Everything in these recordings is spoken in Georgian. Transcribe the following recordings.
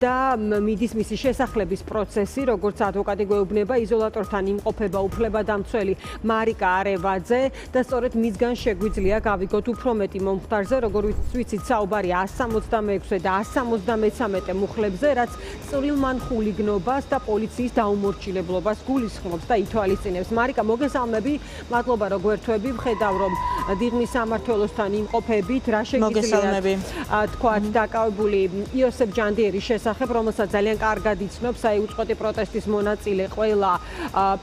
და მიდის მისი შესახლების პროცესი, როგორც ადვოკატი გვეუბნება, იზოლატორთან იმყოფება უფლებადამცველი მარიკა არევაძე და სწორედ მისგან შეგვიძლია გავიგოთ უფრო მეტი მომხდარზე, როგორც ვიცით, საუბარია 166 და 173 მუხლებზე, რაც წვრილმან ხულიგნობას და პოლიციის დაუმორჩილებლობას გულისხმობს და ითვალისწინებს. მარიკა, მოგესალმები, მადლობა რომ გვერდთვები, ვხედავ რომ დიღმის სამმართველოსთან იმყოფებით, რა შეგიძლიათ თქვათ დაკავებული იოსებ ჯანდიერის შესახებ, რომელსაც ძალიან კარგად იცნობს, აი უწყვეტი პროტესტის მონაწილე ყველა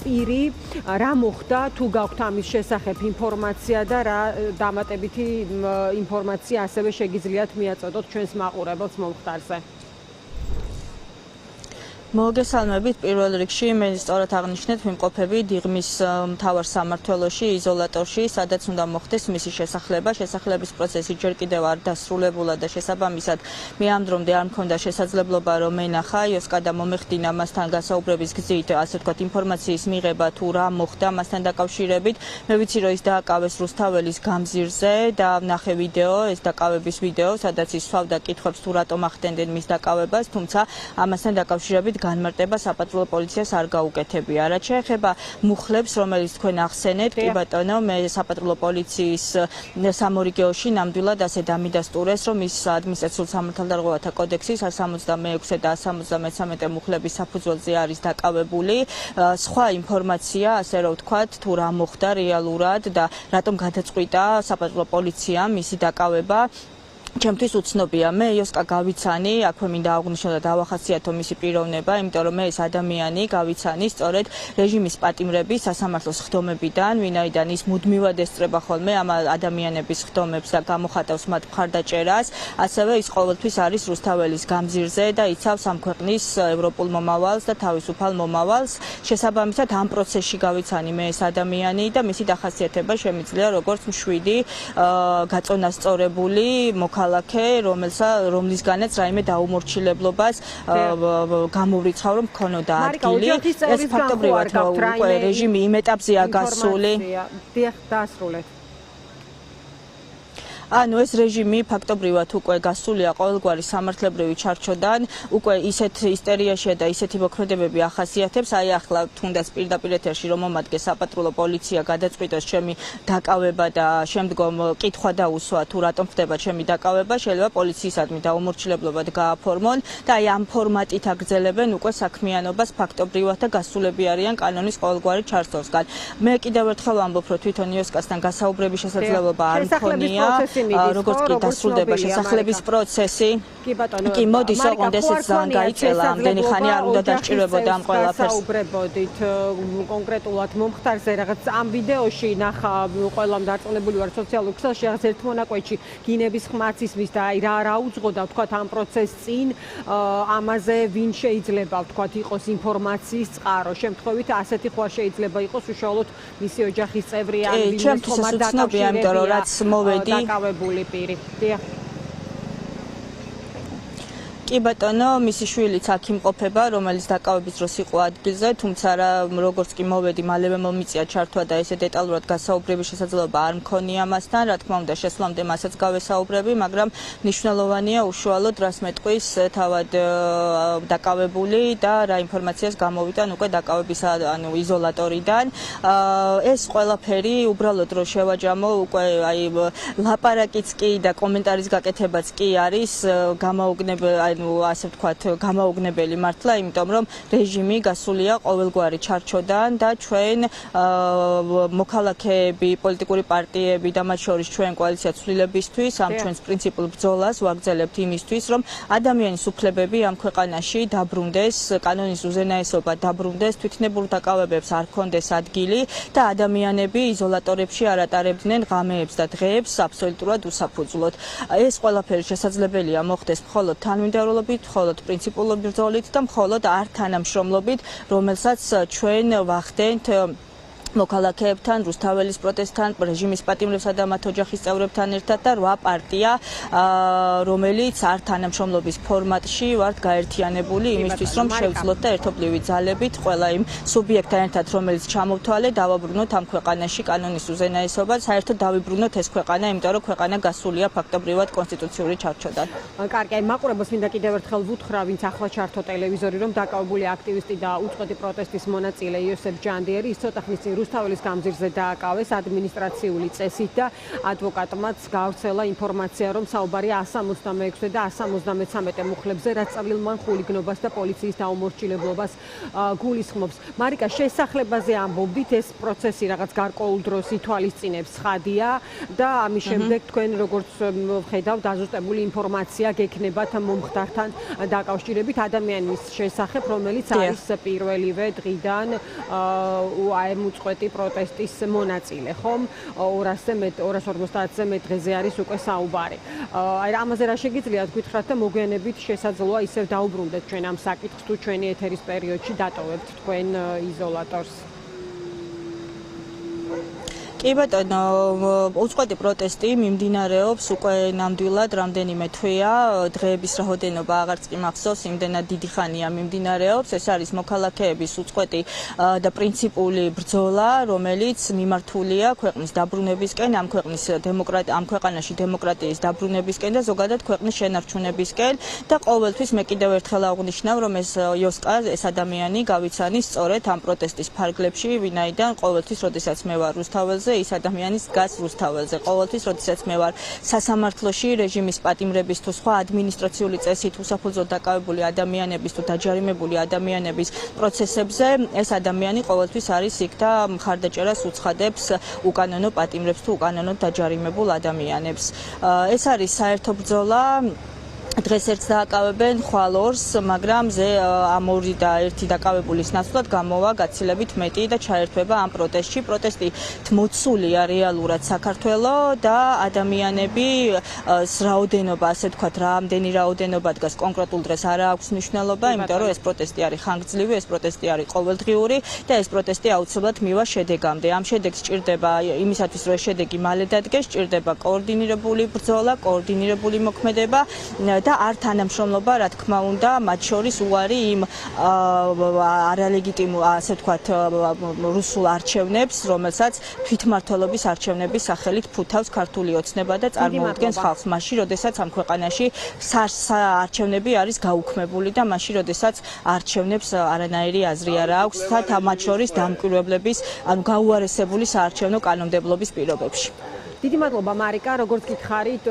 პირი, რა მოხდა, თუ გაქვთ ამის შესახებ ინფორმაცია და რა დამატებითი ინფორმაცია ასევე შეგიძლიათ მიაწოდოთ ჩვენს მაყურებელს მომხდარზე. მოგესალმებით, პირველ რიგში მე სწორად აღნიშნეთ, ვიმყოფები დიღმის მთავარ სამმართველოში, იზოლატორში, სადაც უნდა მოხდეს მისი შესახლება. შესახლების პროცესი ჯერ კიდევ არ დასრულებულა და შესაბამისად მე ამ დრომდე არ მქონდა შესაძლებლობა რომ ენახა იოსკა და მომეხდინა მასთან გასაუბრების გზით, ასე ვთქვათ, ინფორმაციის მიღება თუ რა მოხდა მასთან დაკავშირებით. მე ვიცი რომ ის დააკავეს რუსთაველის გამზირზე და ვნახე ვიდეო, ეს დაკავების ვიდეო, სადაც ის სვავდა კითხვებს თუ რატომ ახდენდნენ მის დაკავებას, თუმცა ამასთან დაკავშირებით განმარტება საპატრულო პოლიციას არ გაუკეთებია. რაც შეეხება მუხლებს, რომელიც თქვენ ახსენეთ, კი ბატონო, მე საპატრულო პოლიციის სამორიგეოში ნამდვილად ასე დამიდასტურეს, რომ ის ადმინისტრაციულ სამართალდარღვევათა კოდექსის 166 და 173 მუხლების საფუძველზე არის დაკავებული. სხვა ინფორმაცია, ასე რომ ვთქვათ, თუ რა მოხდა რეალურად და რატომ გადაწყვიტა საპატრულო პოლიციამ მისი დაკავება, ჩემთვის უცნობია. მე იოსკა გავიცანი, აქვე მინდა აღვნიშნო და დავახასიათო მისი პიროვნება, იმიტომ რომ მე ეს ადამიანი გავიცანი სწორედ რეჟიმის პატიმრების სასამართლოს ხდომებიდან, ვინაიდან ის მუდმივად ესწრება ხოლმე ამ ადამიანების ხდომებს და გამოხატავს მათ მხარდაჭერას, ასევე ის ყოველთვის არის რუსთაველის გამზირზე და იცავს ამ ქვეყნის ევროპულ მომავალს და თავისუფალ მომავალს. შესაბამისად ამ პროცესში გავიცანი მე ეს ადამიანი და მისი დახასიათება შემიძლია როგორც მშვიდი გაწონასწორებული რომლისგანაც რაიმე დაუმორჩილებლობას გამოვრიცხავ რომ მქონოდა ადგილი. ეს ფაქტობრივად უკვე რეჟიმი იმ ეტაპზეა გასული. დასრულეთ. ანუ ეს რეჟიმი ფაქტობრივად უკვე გასულია ყოველგვარი სამართლებრივი ჩარჩოდან, უკვე ისეთ ისტერიაში და ისეთი მოქმედებები ახასიათებს, აი ახლა თუნდაც პირდაპირ ეთერში რომ მომადგეს საპატრულო პოლიცია გადაწყვიტოს ჩემი დაკავება და შემდგომ კითხვა დაუსვა თუ რატომ ხდება ჩემი დაკავება, შეიძლება პოლიციისადმი დაუმორჩილებლობად გააფორმონ და აი ამ ფორმატით აგრძელებენ უკვე საქმიანობას ფაქტობრივად და გასულები არიან კანონის ყოველგვარი ჩარსტოსგან. მე კიდევ ერთხელ ვამბობ, რომ თვითონ იოსკასთან გასაუბრების შესაძლებლობა არ მქონია. როგორც კი დასრულდება შესახლების პროცესი, კი მოდის ოღონდ ესეც ძალიან გაიწელა, ამდენი ხანი არ უნდა დასჭირვებოდა ამ ყველაფერს. საუბრებოდით კონკრეტულად მომხდარზე, რაღაც ამ ვიდეოში ნახა, ყველამ დარწმუნებული ვარ სოციალურ ქსელში, რაღაც ერთ მონაკვეთში გინების ხმაც ისმის და აი რა უძღოდა, ვთქვათ, ამ პროცესს წინ, ამაზე ვინ შეიძლება, ვთქვათ, იყოს ინფორმაციის წყარო. შემთხვევით ასეთი ხო შეიძლება იყოს უშუალოდ მისი ოჯახის წევრი ან ვინმე ხომად დაკავებული პირი. კი ბატონო, მისი შვილიც აქ იმყოფება, რომელიც დაკავების დროს იყო ადგილზე, თუმცა როგორც კი მოვედი, მალევე მომიწია ჩართვა და ესე დეტალურად გასაუბრების შესაძლებლობა არ მქონია მასთან. რა თქმა უნდა, შესვლამდე მასაც გავესაუბრები, მაგრამ მნიშვნელოვანია უშუალოდ რას მეტყვის თავად დაკავებული და რა ინფორმაციას გამოვიტან უკვე დაკავების იზოლატორიდან. ეს ყველაფერი უბრალოდ რომ შევაჯამო, უკვე აი ლაპარაკიც კი და კომენტარის გაკეთებაც კი არის ასე ვთქვათ, გამაოგნებელი მართლა, იმიტომ რომ რეჟიმი გასულია ყოველგვარი ჩარჩოდან და ჩვენ მოქალაქეები, პოლიტიკური პარტიები და მათ შორის ჩვენ კოალიცია ცვლილებისთვის, ამ ჩვენს პრინციპულ ბრძოლას ვაგრძელებთ იმისთვის, რომ ადამიანის უფლებები ამ ქვეყანაში დაბრუნდეს, კანონის უზენაესობა დაბრუნდეს, თვითნებურ დაკავებებს არ ქონდეს ადგილი და ადამიანები იზოლატორებში არ ატარებდნენ ღამეებს და დღეებს აბსოლუტურად უსაფუძვლოდ. ეს ყველაფერი შესაძლებელია მოხდეს მხოლოდ თანმიმდევრობით, მხოლოდ პრინციპული ბრძოლით და მხოლოდ არ თანამშრომლობით, რომელსაც ჩვენ ვახდენთ მოქალაქეებთან, რუსთაველის პროტესტთან, რეჟიმის პატიმრებსა და მათ ოჯახის წევრებთან ერთად და 8 პარტია, რომელიც არ თანამშრომლობის ფორმატში ვართ გაერთიანებული იმისთვის, რომ შევძლოთ და ერთობლივი ძალებით ყველა იმ სუბიექტთან ერთად, რომელიც ჩამოვთვალე, დავაბრუნოთ ამ ქვეყანაში კანონის უზენაესობა, საერთოდ დავიბრუნოთ ეს ქვეყანა, იმიტომ რომ ქვეყანა გასულია ფაქტობრივად კონსტიტუციური ჩარჩოდან. კარგი, მაყურებელს მინდა კიდევ ერთხელ ვუთხრა, ვინც ახლა ჩართო ტელევიზორი, რომ დაკავებული აქტივისტი და უწყვეტი პროტესტის მონაწილე იოსებ ჯანდიერი ის ცოტა ხნის წინ რუსთაველის გამზირზე დააკავეს ადმინისტრაციული წესით და ადვოკატმაც გავრცელა ინფორმაცია, რომ საუბარია 166 და 173 მუხლებზე, რაც წავილმან ხულიგნობას და პოლიციის დაუმორჩილებლობას გულისხმობს. მარიკა, შესახლებაზე ამბობდით, ეს პროცესი რაღაც გარკვეულ დროს ითვალისწინებს ხადია და ამის შემდეგ თქვენ როგორც ხედავთ, დაზუსტებული ინფორმაცია გექნებათ მომხდართან დაკავშირებით ადამიანის შესახებ, რომელიც არის პირველივე დღიდან უწყვეტი პროტესტის მონაწილე, ხომ? 250-ზე მეტ დღეზე არის უკვე საუბარი. აი ამაზე რა შეგიძლიათ გითხრათ და მოგვიანებით შესაძლოა ისევ დაუბრუნდეთ ჩვენ ამ საკითხს თუ ჩვენი ეთერის პერიოდში დატოვებთ თქვენ იზოლატორს. კი ბატონო, უწყვეტი პროტესტი მიმდინარეობს უკვე ნამდვილად რამდენიმე თვეა, დღეების რაოდენობა აღარც კი მახსოვს, იმდენად დიდი ხანია მიმდინარეობს. ეს არის მოქალაქეების უწყვეტი და პრინციპული ბრძოლა, რომელიც მიმართულია ქვეყნის დაბრუნებისკენ, ამ ქვეყანაში დემოკრატიის დაბრუნებისკენ და ზოგადად ქვეყნის შენარჩუნებისკენ და ყოველთვის მე კიდევ ერთხელ აღვნიშნავ, რომ ეს იოსკა, ეს ადამიანი გავიცანი სწორედ ამ პროტესტის ფარგლებში, ვინაიდან ყოველთვის, როდესაც მე ვარ რუსთაველზე, ის ადამიანი დგას რუსთაველზე. ყოველთვის, როდესაც მე ვარ სასამართლოში, რეჟიმის პატიმრების თუ სხვა ადმინისტრაციული წესით უსაფუძვლოდ დაკავებული ადამიანების თუ დაჯარიმებული ადამიანების პროცესებზე, ეს ადამიანი ყოველთვის არის იქ და მხარდაჭერას უცხადებს უკანონო პატიმრებს თუ უკანონოდ დაჯარიმებულ ადამიანებს. ეს არის საერთო ბრძოლა. დღეს ერთს დააკავებენ, ხვალ ორს, მაგრამ ამ ორი და ერთი დაკავებულის ნაცვლად გამოვა გაცილებით მეტი და ჩაერთვება ამ პროტესტში. პროტესტი მოცულია რეალურად საქართველოს და ადამიანები რაოდენობა, ასე ვთქვათ, რამდენი რაოდენობა დგას კონკრეტულ დღეს არ აქვს მნიშვნელობა, იმიტომ რომ ეს პროტესტი არის ხანგრძლივი, ეს პროტესტი არის ყოველდღიური და ეს პროტესტი აუცილებლად მივა შედეგამდე. ამ შედეგს სჭირდება იმისათვის, რომ ეს შედეგი მალე დადგეს, სჭირდება координირებული ბრძოლა, координირებული მოქმედება და არ თანამშრომლობა, რა თქმა უნდა, მათ შორის უარი იმ არალეგიტიმურ, ასე ვთქვათ, რუსულ არჩევნებს, რომელსაც თვითმმართველობის არჩევნების სახელით ფუთავს ქართული ოცნება და წარმოუდგენს ხალხს, მაშინ, როდესაც ამ ქვეყანაში არჩევნები არის გაუქმებული და მაშინ, როდესაც არჩევნებს არანაირი აზრი არ აქვს და მათ შორის დამკვირვებლების, ანუ გაუარესებული საარჩევნო კანონმდებლობის პირობებში. დიდი მადლობა მარიკა, როგორც გითხარით,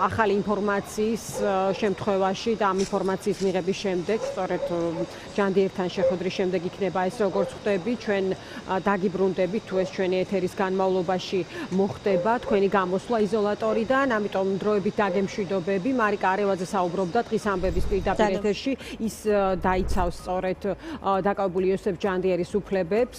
ახალი ინფორმაციის შემთხვევაში და ამ ინფორმაციის მიღების შემდეგ, სწორედ ჯანდიერთან შეხვედრის შემდეგ იქნება ეს, როგორც ხვდები, ჩვენ დაგიბრუნდებით თუ ეს ჩვენი ეთერის განმავლობაში მოხდება, თქვენი გამოსვლა იზოლატორიდან, ამიტომ დროებით დაგემშვიდობები. მარიკა არევაძე საუბრობდა დღის ამბების პირდაპირ ეთერში, ის დაიცავს სწორედ დაკავებული იოსებ ჯანდიერის უფლებებს.